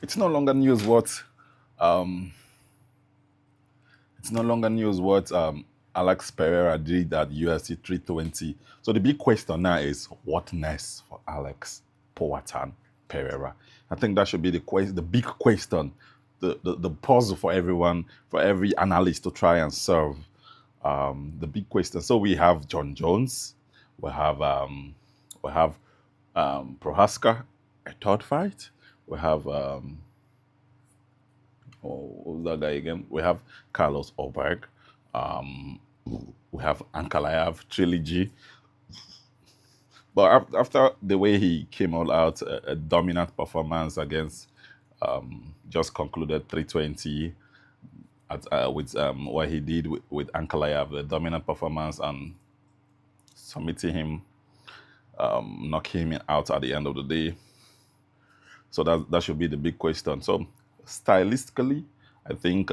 It's no longer news what um, it's no longer news what Alex Pereira did at UFC 320. So the big question now is what next for Alex Powhatan Pereira? I think that should be the big question, the puzzle for everyone, for every analyst to try and solve. The big question. So we have John Jones, we have Prohaska, a third fight. We have who's that guy again? We have Carlos Oberg. Um, we have Ankalaev trilogy. But after the way he came all out, a dominant performance against just concluded 320 with what he did with Ankalaev, a dominant performance and submitting him, knocking him out at the end of the day. So that should be the big question. So stylistically, I think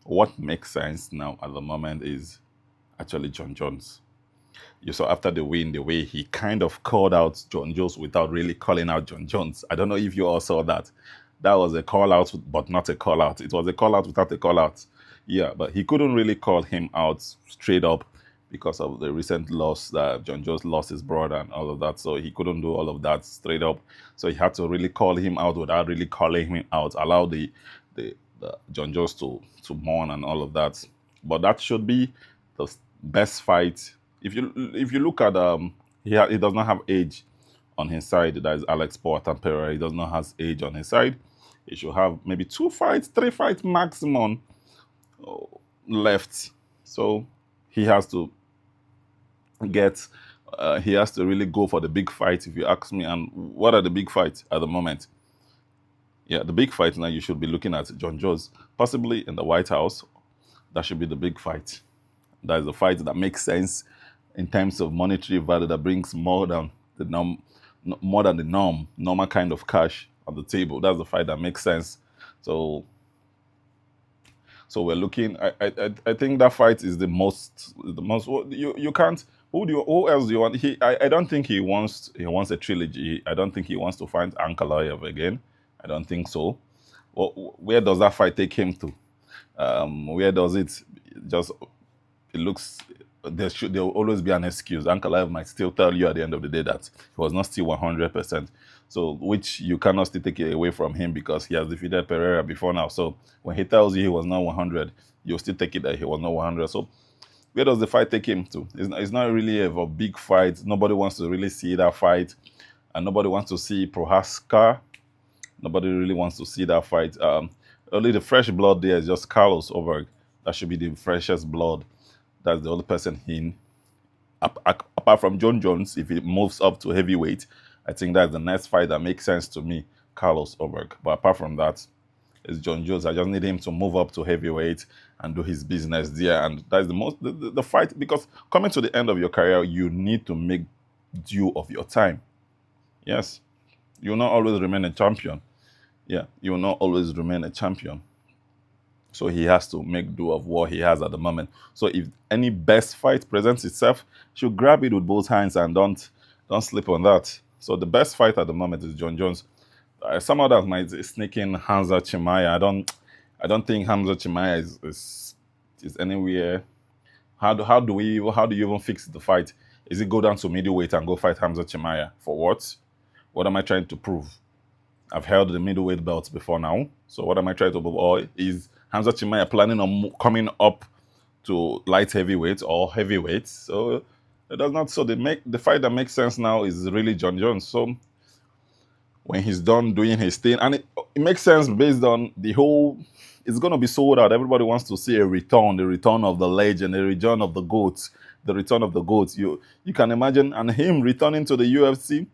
what makes sense now at the moment is actually John Jones. You saw after the win, the way he kind of called out John Jones without really calling out John Jones. I don't know if you all saw that. That was a call out, but not a call out. It was a call out without a call out. Yeah, but he couldn't really call him out straight up because of the recent loss that John Jones lost his brother and all of that. So he couldn't do all of that straight up. So he had to really call him out without really calling him out. Allow the John Jones to mourn and all of that. But that should be the best fight. If you look at he does not have age on his side. That is Alex Powhatan Pereira. He does not have age on his side. He should have maybe 2 fights, 3 fights maximum left. So he has to get. He has to really go for the big fight, if you ask me. And what are the big fights at the moment? Yeah, the big fight now you should be looking at John Jones, possibly in the White House. That should be the big fight. That is the fight that makes sense in terms of monetary value, that brings more than the normal kind of cash on the table. That's the fight that makes sense. So we're looking. I think that fight is the most. You can't. Who else do you want? I don't think he wants a trilogy. I don't think he wants to fight Ankalaev again. I don't think so. Where does that fight take him to? Where does it just? It looks there will always be an excuse. Uncle Live might still tell you at the end of the day that he was not still 100%. So, which you cannot still take it away from him because he has defeated Pereira before now. So, when he tells you he was not 100, you'll still take it that he was not 100. So, where does the fight take him to? It's not really a big fight. Nobody wants to really see that fight. And nobody wants to see Prohaska. Nobody really wants to see that fight. Only the fresh blood there is just Carlos Overg. That should be the freshest blood. That's the only person in. Apart from John Jones, if he moves up to heavyweight, I think that's the next fight that makes sense to me, Carlos Overg. But apart from that, it's John Jones. I just need him to move up to heavyweight and do his business there. And that's the fight, because coming to the end of your career, you need to make due of your time. Yes, you will not always remain a champion. Yeah, you will not always remain a champion. So he has to make do of what he has at the moment. So if any best fight presents itself, he should grab it with both hands and don't sleep on that. So the best fight at the moment is John Jones. Some others might sneak in Hamza Chimaev. I don't think Hamza Chimaev is anywhere. How do you even fix the fight? Is it go down to middleweight and go fight Hamza Chimaev for what? What am I trying to prove? I've held the middleweight belts before now. So what am I trying to prove? Or is Hamza Chimaev planning on coming up to light heavyweight or heavyweight? So it does not. So the fight that makes sense now is really John Jones. So when he's done doing his thing, and it makes sense based on the whole. It's gonna be sold out. Everybody wants to see a return, the return of the legend, the return of the goats, the return of the goats. You can imagine, and him returning to the UFC,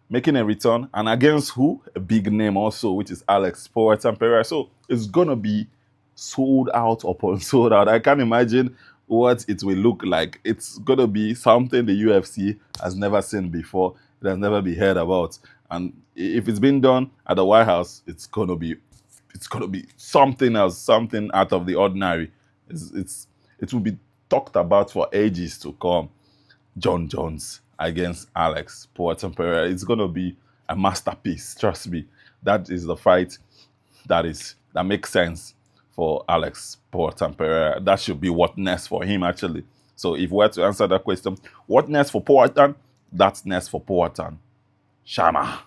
making a return, and against who? A big name also, which is Alex Pereira. So it's gonna be sold out upon sold out. I can't imagine what it will look like. It's gonna be something the UFC has never seen before. It has never been heard about. And if it's been done at the White House, it's gonna be something else, something out of the ordinary. It will be talked about for ages to come. John Jones against Alex Pereira. It's gonna be a masterpiece, trust me. that is the fight that makes sense for Alex Pereira. That should be what next for him, actually. So if we were to answer that question, what next for Poatan? That's next for Poatan. Shama.